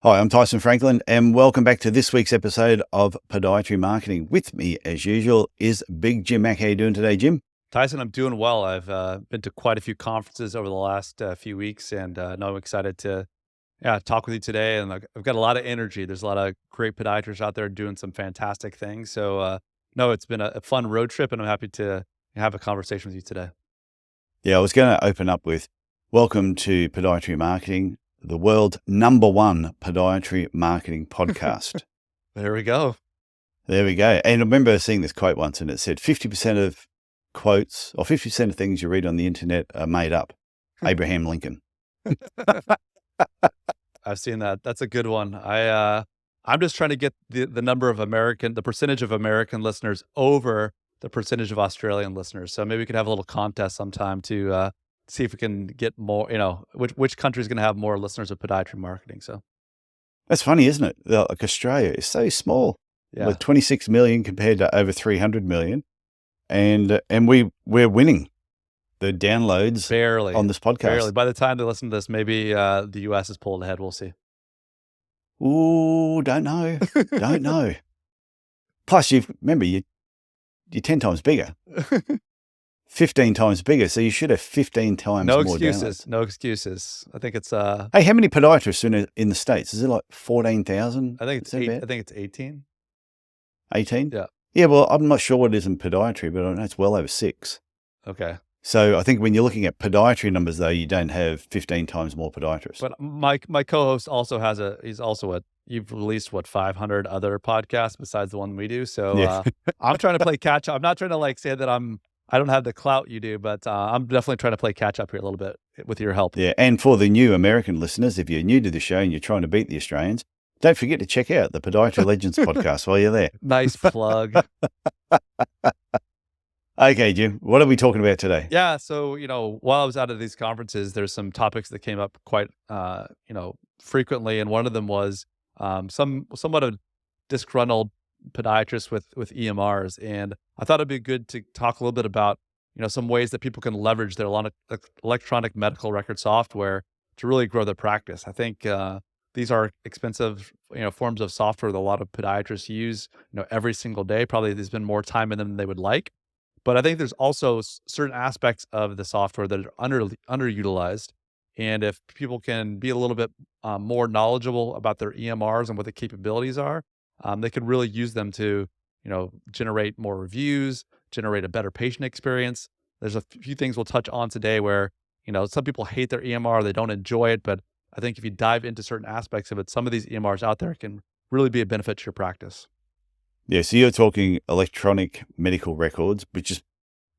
Hi, I'm Tyson Franklin, and welcome back to this week's episode of Podiatry Marketing. With me, as usual, is Big Jim Mack. How you doing today, Jim? Tyson, I'm doing well. I've been to quite a few conferences over the last few weeks, and now I'm excited to talk with you today. And I've got a lot of energy. There's a lot of great podiatrists out there doing some fantastic things. So, no, it's been a fun road trip, and I'm happy to have a conversation with you today. Yeah, I was going to open up with welcome to Podiatry Marketing, the world's #1 podiatry marketing podcast. There we go. There we go. And I remember seeing this quote once, and it said 50% of quotes or 50% of things you read on the internet are made up. Abraham Lincoln. I've seen that. That's a good one. I'm just trying to get the percentage of American listeners over the percentage of Australian listeners. So maybe we could have a little contest sometime to see if we can get more. Which country is going to have more listeners of podiatry marketing. So That's funny, isn't it? Like Australia is so small. yeah, With 26 million compared to over 300 million. And we're winning the downloads barely on this barely. podcast. By the time they listen to this, maybe the U.S. is pulled ahead. We'll see. Ooh, don't know. Don't know. Plus, remember, you're 10 times bigger, 15 times bigger. So you should have 15 times No more excuses. downloads. No excuses. I think it's Hey, how many podiatrists in the States? Is it like 14,000? I think it's Is that 8. bad? I think it's 18. 18? Yeah. Yeah, well, I'm not sure what it is in podiatry, but I know it's well over 6. Okay. So I think when you're looking at podiatry numbers, though, you don't have 15 times more podiatrists. But my co-host also you've released 500 other podcasts besides the one we do. So Yeah. I'm trying to play catch up. I'm not trying to say that I don't have the clout you do, but I'm definitely trying to play catch up here a little bit with your help. Yeah. And for the new American listeners, if you're new to the show and you're trying to beat the Australians, don't forget to check out the Podiatry Legends podcast while you're there. Nice plug. Okay, Jim, what are we talking about today? Yeah. So, while I was out at these conferences, there's some topics that came up quite, frequently. And one of them was somewhat of disgruntled podiatrists with EMRs. And I thought it'd be good to talk a little bit about, some ways that people can leverage their electronic medical record software to really grow their practice. I think these are expensive, forms of software that a lot of podiatrists use, every single day. Probably there's been more time in them than they would like. But I think there's also certain aspects of the software that are underutilized. And if people can be a little bit more knowledgeable about their EMRs and what the capabilities are, they can really use them to, generate more reviews, generate a better patient experience. There's a few things we'll touch on today where, some people hate their EMR, they don't enjoy it. But I think if you dive into certain aspects of it, some of these EMRs out there can really be a benefit to your practice. Yeah, so you're talking electronic medical records, which is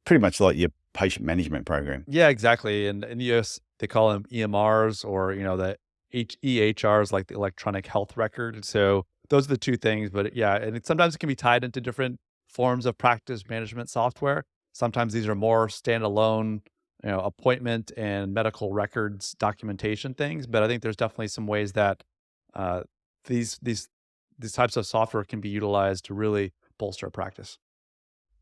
pretty much like your patient management program. Yeah, exactly. And in the US, they call them EMRs or, the EHRs, like the electronic health record. So those are the two things. But yeah, and sometimes it can be tied into different forms of practice management software. Sometimes these are more standalone, appointment and medical records documentation things. But I think there's definitely some ways that uh, these types of software can be utilized to really bolster a practice.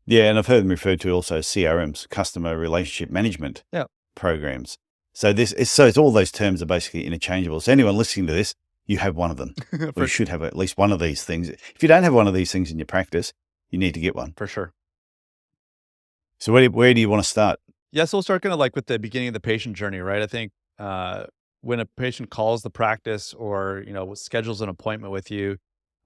Yeah, and I've heard them referred to also as CRMs, customer relationship management Yeah. programs. So it's all those terms are basically interchangeable. So anyone listening to this, you have one of them. Or you should have at least one of these things. If you don't have one of these things in your practice, you need to get one. For sure. So where do you want to start? Yeah, so we'll start kind of like with the beginning of the patient journey, right? I think when a patient calls the practice or, schedules an appointment with you,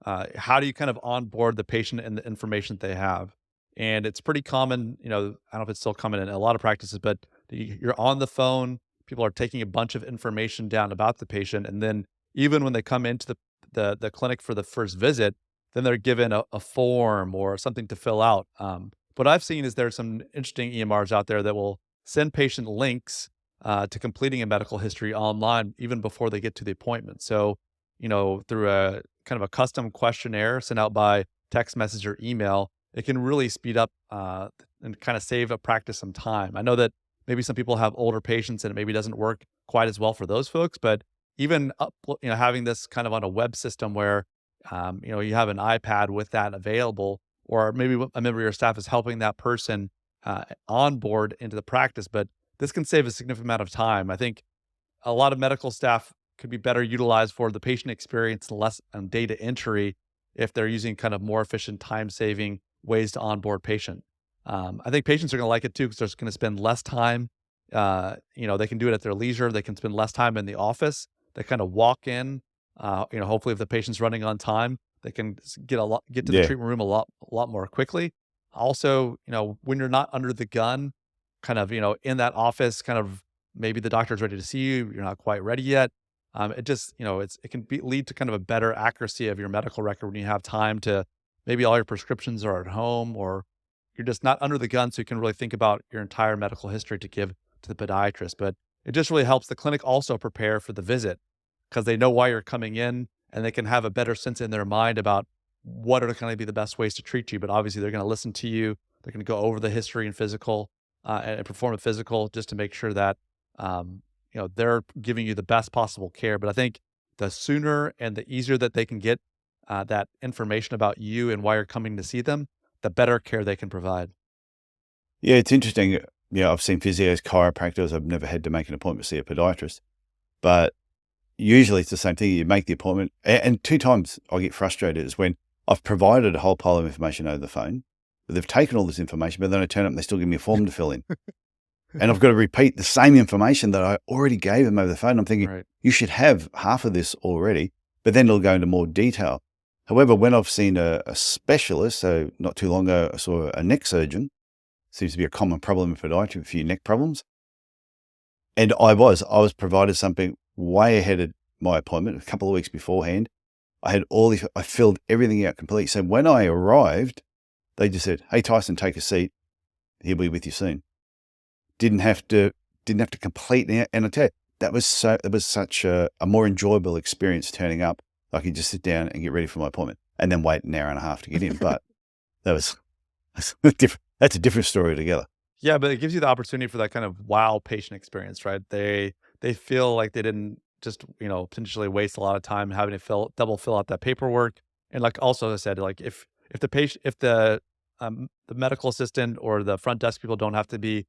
how do you kind of onboard the patient and the information that they have? And it's pretty common, I don't know if it's still common in a lot of practices, but you're on the phone, people are taking a bunch of information down about the patient. And then even when they come into the clinic for the first visit, then they're given a form or something to fill out. What I've seen is there's some interesting EMRs out there that will send patient links to completing a medical history online even before they get to the appointment. So, through a kind of a custom questionnaire sent out by text message or email, it can really speed up and kind of save a practice some time. I know that maybe some people have older patients and it maybe doesn't work quite as well for those folks, but even having this kind of on a web system where you have an iPad with that available, or maybe a member of your staff is helping that person onboard into the practice, but this can save a significant amount of time. I think a lot of medical staff could be better utilized for the patient experience, less data entry if they're using kind of more efficient, time-saving ways to onboard patient. I think patients are going to like it too because they're going to spend less time. They can do it at their leisure. They can spend less time in the office. They kind of walk in. Hopefully, if the patient's running on time, they can get to the Yeah. treatment room a lot more quickly. Also, when you're not under the gun, kind of in that office, kind of maybe the doctor's ready to see you, you're not quite ready yet. It just it can lead to kind of a better accuracy of your medical record when you have time to maybe all your prescriptions are at home or you're just not under the gun, so you can really think about your entire medical history to give to the podiatrist. But it just really helps the clinic also prepare for the visit because they know why you're coming in and they can have a better sense in their mind about what are going to be the best ways to treat you. But obviously, they're going to listen to you. They're going to go over the history and physical and perform a physical just to make sure that they're giving you the best possible care. But I think the sooner and the easier that they can get that information about you and why you're coming to see them, the better care they can provide. Yeah, it's interesting. Yeah, I've seen physios, chiropractors. I've never had to make an appointment to see a podiatrist, but usually it's the same thing. You make the appointment, and two times I get frustrated is when I've provided a whole pile of information over the phone, but they've taken all this information, but then I turn up and they still give me a form to fill in. And I've got to repeat the same information that I already gave them over the phone. I'm thinking, Right. you should have half of this already, but then it'll go into more detail. However, when I've seen a specialist, so not too long ago, I saw a neck surgeon, seems to be a common problem in podiatry, a few neck problems. And I was provided something way ahead of my appointment, a couple of weeks beforehand. I filled everything out completely. So when I arrived, they just said, "Hey, Tyson, take a seat. He'll be with you soon." Didn't have to complete it. And I tell you, it was such a more enjoyable experience turning up. I could just sit down and get ready for my appointment and then wait an hour and a half to get in. But that's a different story altogether. Yeah, but it gives you the opportunity for that kind of wow patient experience, right? They feel like they didn't just, potentially waste a lot of time having to double fill out that paperwork. And like also I said, like if the medical assistant or the front desk people don't have to be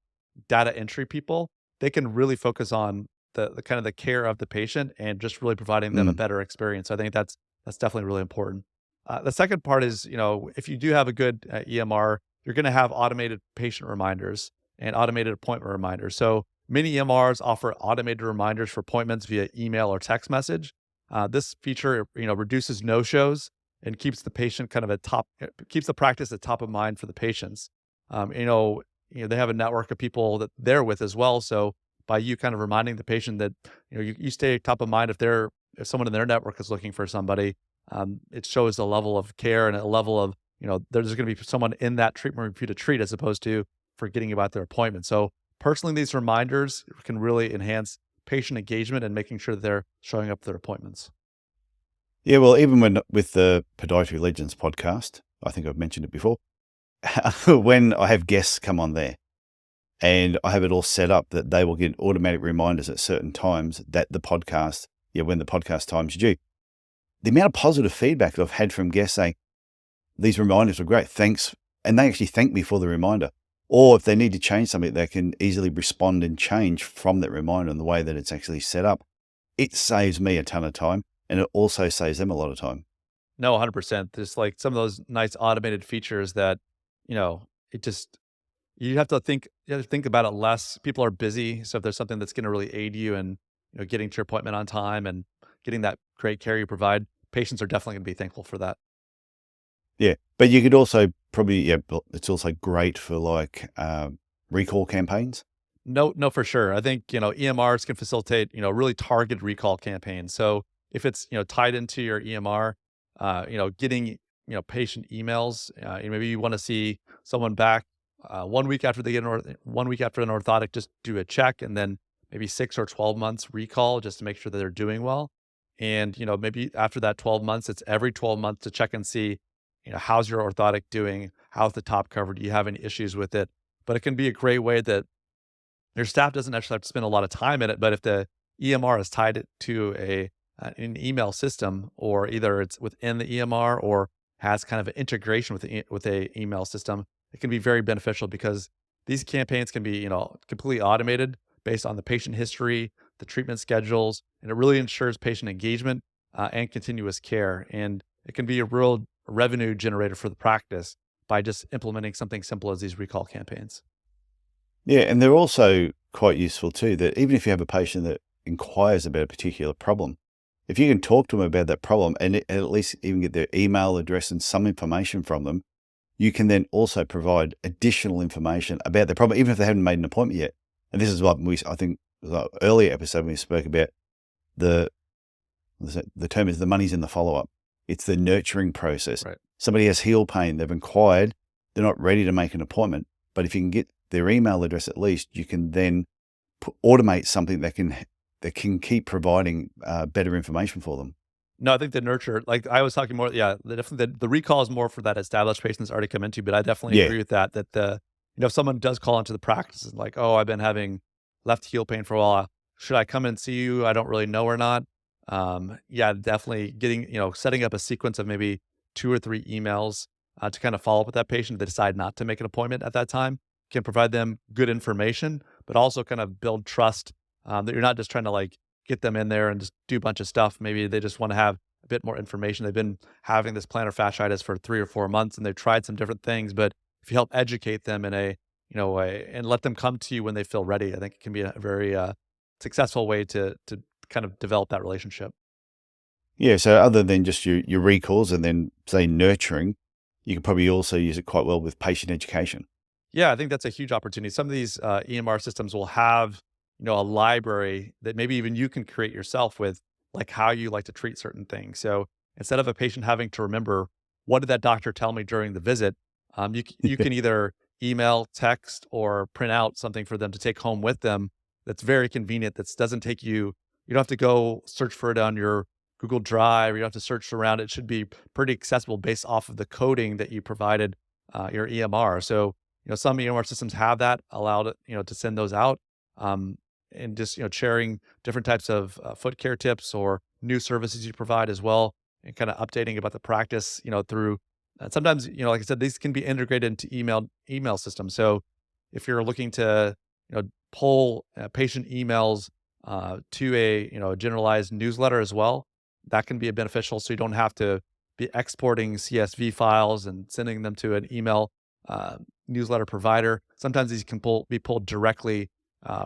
data entry people, they can really focus on the kind of the care of the patient and just really providing them a Mm. better experience. I think that's definitely really important. The second part is, if you do have a good EMR, you're going to have automated patient reminders and automated appointment reminders. So many EMRs offer automated reminders for appointments via email or text message. This feature, reduces no-shows and keeps the patient kind of keeps the practice at top of mind for the patients. They have a network of people that they're with as well. So by you kind of reminding the patient that, you stay top of mind if someone in their network is looking for somebody, it shows a level of care and a level of, there's going to be someone in that treatment room for you to treat as opposed to forgetting about their appointment. So personally, these reminders can really enhance patient engagement and making sure that they're showing up for their appointments. Yeah, well, even with the Podiatry Legends podcast, I think I've mentioned it before, when I have guests come on there and I have it all set up that they will get automatic reminders at certain times that when the podcast time's due. The amount of positive feedback that I've had from guests saying, these reminders are great, thanks. And they actually thank me for the reminder. Or if they need to change something, they can easily respond and change from that reminder in the way that it's actually set up. It saves me a ton of time and it also saves them a lot of time. No, 100%. There's like some of those nice automated features that, it just, you have to think about it less. People are busy. So if there's something that's going to really aid you in, getting to your appointment on time and getting that great care you provide, patients are definitely going to be thankful for that. Yeah. But you could also probably, but it's also great for like recall campaigns. No, no, for sure. I think, EMRs can facilitate, really targeted recall campaigns. So if it's, tied into your EMR, getting, patient emails, maybe you want to see someone back 1 week after they get 1 week after an orthotic, just do a check and then maybe 6 or 12 months recall just to make sure that they're doing well. And, maybe after that 12 months, it's every 12 months to check and see, how's your orthotic doing? How's the top cover? Do you have any issues with it? But it can be a great way that your staff doesn't actually have to spend a lot of time in it, but if the EMR is tied it to an email system, or either it's within the EMR or has kind of an integration with a email system, it can be very beneficial because these campaigns can be completely automated based on the patient history, the treatment schedules, and it really ensures patient engagement and continuous care. And it can be a real revenue generator for the practice by just implementing something simple as these recall campaigns. Yeah, and they're also quite useful too, that even if you have a patient that inquires about a particular problem, if you can talk to them about that problem and at least even get their email address and some information from them, you can then also provide additional information about their problem, even if they haven't made an appointment yet. And this is what I think, the earlier episode when we spoke about the term is the money's in the follow-up. It's the nurturing process. Right. Somebody has heel pain, they've inquired, they're not ready to make an appointment, but if you can get their email address at least, you can then automate something that can keep providing better information for them. No, I think the nurture, like I was talking more, yeah, definitely the recall is more for that established patient that's already come into, but I definitely Yeah. agree with that, if someone does call into the practice and like, oh, I've been having left heel pain for a while. Should I come and see you? I don't really know or not. Yeah, definitely setting up a sequence of maybe 2 or 3 emails to kind of follow up with that patient if they decide not to make an appointment at that time can provide them good information, but also kind of build trust that you're not just trying to like get them in there and just do a bunch of stuff. Maybe they just want to have a bit more information. They've been having this plantar fasciitis for 3 or 4 months and they've tried some different things, but if you help educate them in a way and let them come to you when they feel ready, I think it can be a very successful way to kind of develop that relationship. Yeah, so other than just your recalls and then say nurturing, you could probably also use it quite well with patient education. Yeah, I think that's a huge opportunity. Some of these EMR systems will have, a library that maybe even you can create yourself with, like how you like to treat certain things. So instead of a patient having to remember what did that doctor tell me during the visit, you can either email, text, or print out something for them to take home with them. That's very convenient. That doesn't take you. You don't have to go search for it on your Google Drive. You don't have to search around. It should be pretty accessible based off of the coding that you provided your EMR. So some EMR systems have that allowed, to send those out. And just, sharing different types of foot care tips or new services you provide as well, and kind of updating about the practice, through, and sometimes, like I said, these can be integrated into email systems. So if you're looking to, pull patient emails to a generalized newsletter as well, that can be beneficial. So you don't have to be exporting CSV files and sending them to an email newsletter provider. Sometimes these can be pulled directly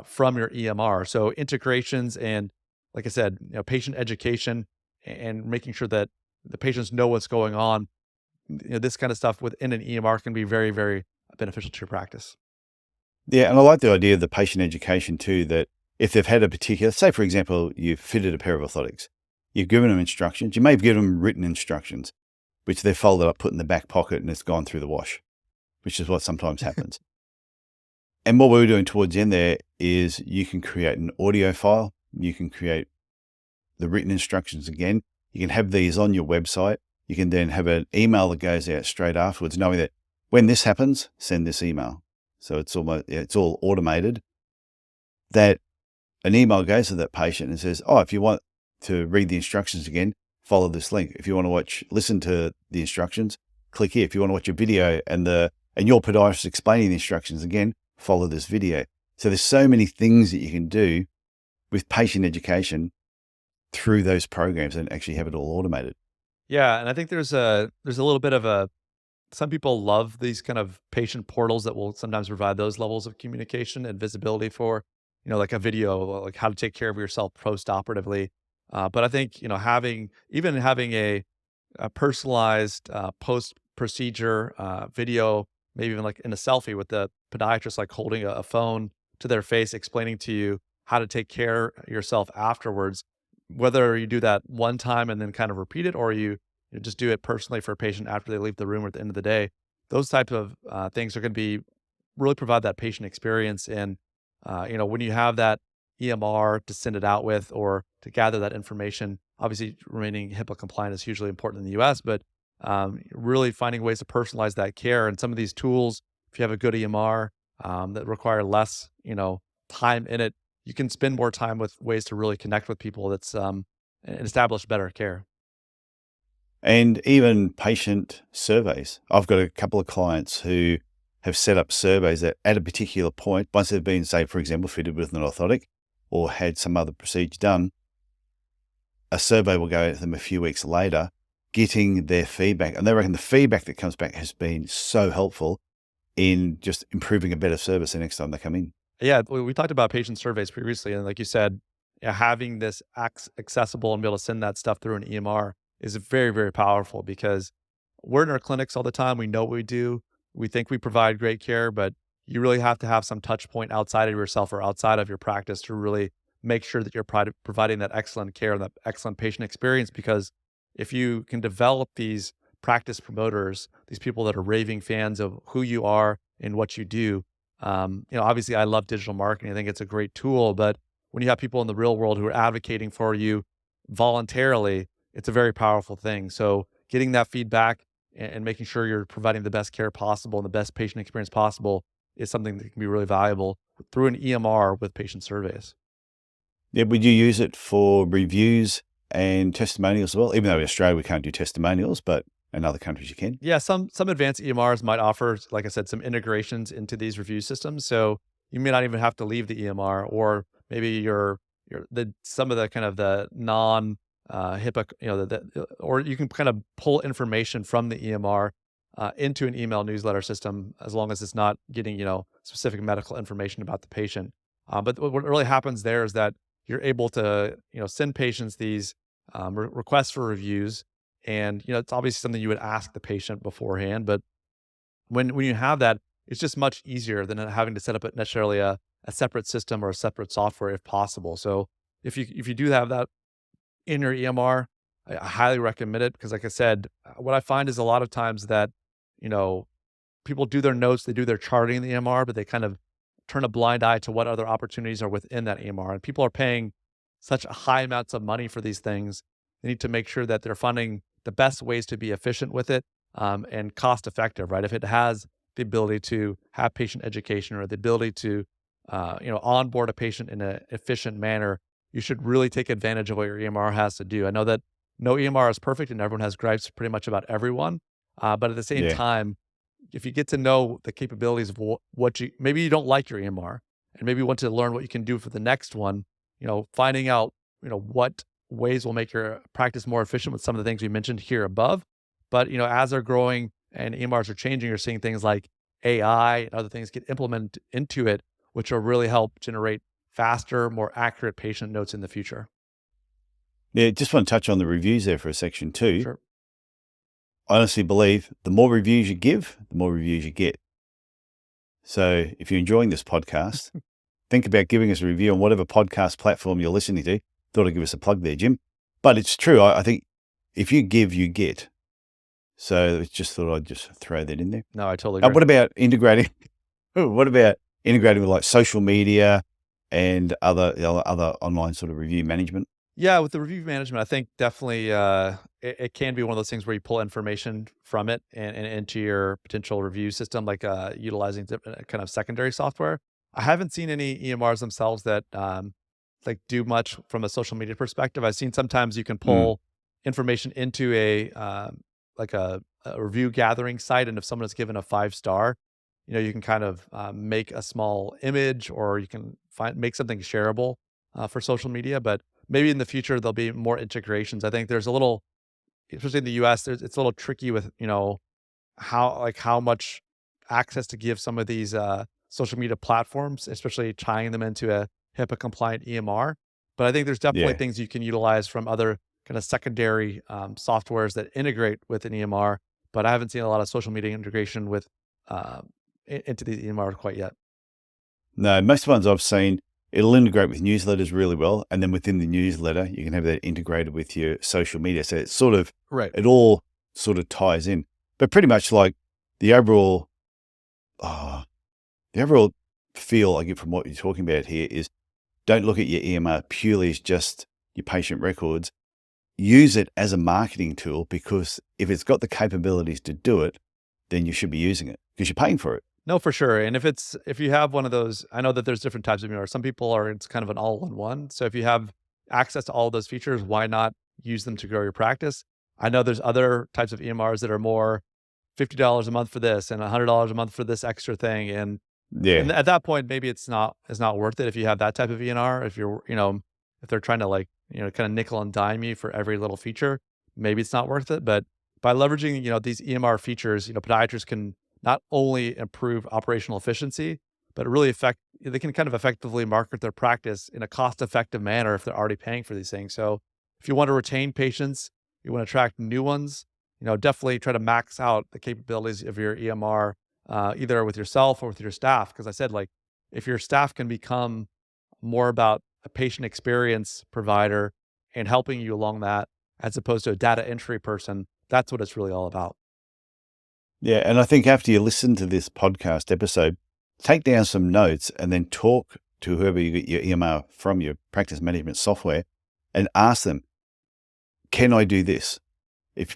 from your EMR. So integrations and, like I said, patient education and making sure that the patients know what's going on. This kind of stuff within an EMR can be very, very beneficial to your practice. Yeah, and I like the idea of the patient education too, that if they've had a particular, say for example, you've fitted a pair of orthotics, you've given them instructions, you may have given them written instructions, which they've folded up, put in the back pocket, and it's gone through the wash, which is what sometimes happens. And what we were doing towards the end there is you can create an audio file, you can create the written instructions again, you can have these on your website, you can then have an email that goes out straight afterwards, knowing that when this happens, send this email. So it's all automated. That an email goes to that patient and says, oh, if you want to read the instructions again, follow this link. If you want to listen to the instructions, click here. If you want to watch a video and your podiatrist explaining the instructions again, follow this video. So there's so many things that you can do with patient education through those programs and actually have it all automated. Yeah, and I think there's a little bit of some people love these kind of patient portals that will sometimes provide those levels of communication and visibility for, like a video, like how to take care of yourself post-operatively. But I think, having a personalized post-procedure video, maybe even like in a selfie with the podiatrist, like holding a phone to their face, explaining to you how to take care of yourself afterwards, whether you do that one time and then kind of repeat it, or you just do it personally for a patient after they leave the room or at the end of the day. Those types of things are going to be really provide that patient experience. And, when you have that EMR to send it out with or to gather that information, obviously remaining HIPAA compliant is hugely important in the US, but really finding ways to personalize that care. And some of these tools, if you have a good EMR that require less, time in it, you can spend more time with ways to really connect with people and establish better care. And even patient surveys. I've got a couple of clients who have set up surveys that at a particular point, once they've been, say, for example, fitted with an orthotic, or had some other procedure done, a survey will go out to them a few weeks later, getting their feedback. And they reckon the feedback that comes back has been so helpful in just improving a better service the next time they come in. Yeah, we talked about patient surveys previously, and like you said, having this accessible and be able to send that stuff through an EMR is very, very powerful because we're in our clinics all the time. We know what we do. We think we provide great care, but you really have to have some touch point outside of yourself or outside of your practice to really make sure that you're providing that excellent care and that excellent patient experience. Because if you can develop these practice promoters, these people that are raving fans of who you are and what you do, obviously I love digital marketing. I think it's a great tool, but when you have people in the real world who are advocating for you voluntarily, it's a very powerful thing. So getting that feedback and making sure you're providing the best care possible and the best patient experience possible is something that can be really valuable through an EMR with patient surveys. Yeah, would you use it for reviews and testimonials as well? Even though in Australia we can't do testimonials, but in other countries you can. Yeah, some advanced EMRs might offer, like I said, some integrations into these review systems. So you may not even have to leave the EMR, or maybe some of the kind of the non HIPAA, or you can kind of pull information from the EMR into an email newsletter system, as long as it's not getting specific medical information about the patient. But what really happens there is that you're able to send patients these requests for reviews, and it's obviously something you would ask the patient beforehand. But when you have that, it's just much easier than having to set up necessarily a separate system or a separate software if possible. So if you do have that in your EMR, I highly recommend it, because like I said, what I find is a lot of times that, people do their notes, they do their charting in the EMR, but they kind of turn a blind eye to what other opportunities are within that EMR. And people are paying such high amounts of money for these things. They need to make sure that they're finding the best ways to be efficient with it, and cost effective, right? If it has the ability to have patient education or the ability to, onboard a patient in an efficient manner, you should really take advantage of what your EMR has to do. I know that no EMR is perfect and everyone has gripes pretty much about everyone. But at the same Yeah. time, if you get to know the capabilities of what maybe you don't like your EMR and maybe you want to learn what you can do for the next one, finding out, what ways will make your practice more efficient with some of the things we mentioned here above. But, as they're growing and EMRs are changing, you're seeing things like AI and other things get implemented into it, which will really help generate faster, more accurate patient notes in the future. Yeah, just want to touch on the reviews there for a section too. Sure. I honestly believe the more reviews you give, the more reviews you get. So if you're enjoying this podcast, think about giving us a review on whatever podcast platform you're listening to. Thought I'd give us a plug there, Jim. But it's true. I think if you give, you get. So I just thought I'd just throw that in there. No, I totally Now, agree. what about integrating? What about integrating with like social media and other online sort of review management? Yeah, with the review management, I think definitely it can be one of those things where you pull information from it and into your potential review system, like utilizing different kind of secondary software. I haven't seen any EMRs themselves that like do much from a social media perspective. I've seen sometimes you can Mm, pull information into like a review gathering site, and if someone is given a 5-star, you can kind of make a small image, or you can make something shareable for social media. But maybe in the future there'll be more integrations. I think there's a little, especially in the US, it's a little tricky with, how much access to give some of these social media platforms, especially tying them into a HIPAA compliant EMR. But I think there's definitely yeah. things you can utilize from other kind of secondary softwares that integrate with an EMR. But I haven't seen a lot of social media integration with into these EMRs quite yet. No, most ones I've seen, it'll integrate with newsletters really well. And then within the newsletter, you can have that integrated with your social media. So it's sort of, Right. it all sort of ties in. But pretty much like the overall, uh, the overall feel I get from what you're talking about here is don't look at your EMR purely as just your patient records. Use it as a marketing tool, because if it's got the capabilities to do it, then you should be using it because you're paying for it. No, for sure. And if you have one of those, I know that there's different types of EMR. Some people it's kind of an all-in-one. So if you have access to all those features, why not use them to grow your practice? I know there's other types of EMRs that are more $50 a month for this and $100 a month for this extra thing. And Yeah. And at that point, maybe it's not worth it if you have that type of ENR. If you're, if they're trying to like, kind of nickel and dime you for every little feature, maybe it's not worth it. But by leveraging, these EMR features, podiatrists can not only improve operational efficiency, but really they can kind of effectively market their practice in a cost-effective manner if they're already paying for these things. So if you want to retain patients, you want to attract new ones, definitely try to max out the capabilities of your EMR, either with yourself or with your staff. Because I said, like, if your staff can become more about a patient experience provider and helping you along that, as opposed to a data entry person, that's what it's really all about. Yeah. And I think after you listen to this podcast episode, take down some notes and then talk to whoever you get your EMR from, your practice management software, and ask them, can I do this?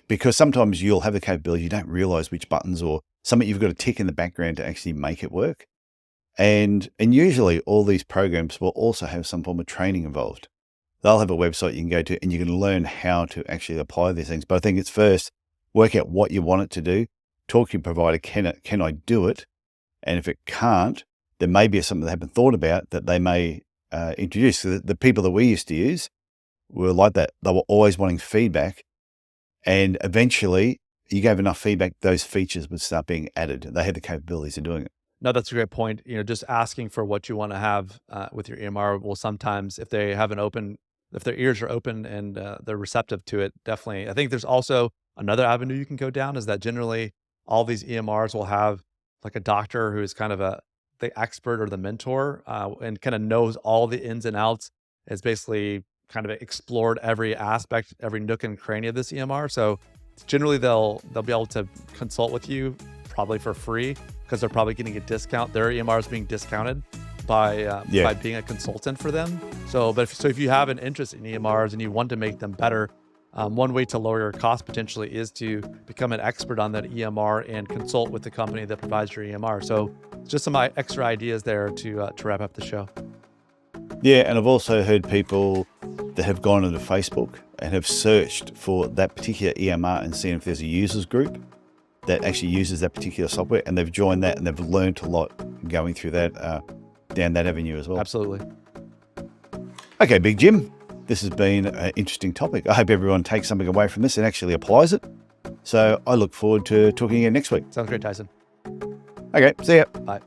Because sometimes you'll have the capability, you don't realize which buttons or something you've got to tick in the background to actually make it work. And usually all these programs will also have some form of training involved. They'll have a website you can go to and you can learn how to actually apply these things. But I think it's first, work out what you want it to do, talk to your provider, can I do it? And if it can't, there may be something they haven't thought about that they may introduce. So the people that we used to use were like that. They were always wanting feedback. And eventually you gave enough feedback, those features would start being added. They had the capabilities of doing it. No, that's a great point. Just asking for what you want to have with your EMR will sometimes, if they have if their ears are open and they're receptive to it, definitely. I think there's also another avenue you can go down, is that generally all these EMRs will have like a doctor who is kind of the expert or the mentor and kind of knows all the ins and outs, has basically kind of explored every aspect, every nook and cranny of this EMR. So generally they'll be able to consult with you probably for free, because they're probably getting a discount. Their EMR is being discounted by being a consultant for them. So if you have an interest in EMRs and you want to make them better, one way to lower your cost potentially is to become an expert on that EMR and consult with the company that provides your EMR. So just some extra ideas there to wrap up the show. Yeah, and I've also heard people that have gone into Facebook and have searched for that particular EMR and seen if there's a users group that actually uses that particular software, and they've joined that and they've learned a lot going through that, down that avenue as well. Absolutely. Okay, Big Jim, this has been an interesting topic. I hope everyone takes something away from this and actually applies it. So I look forward to talking again next week. Sounds great, Tyson. Okay, see ya. Bye.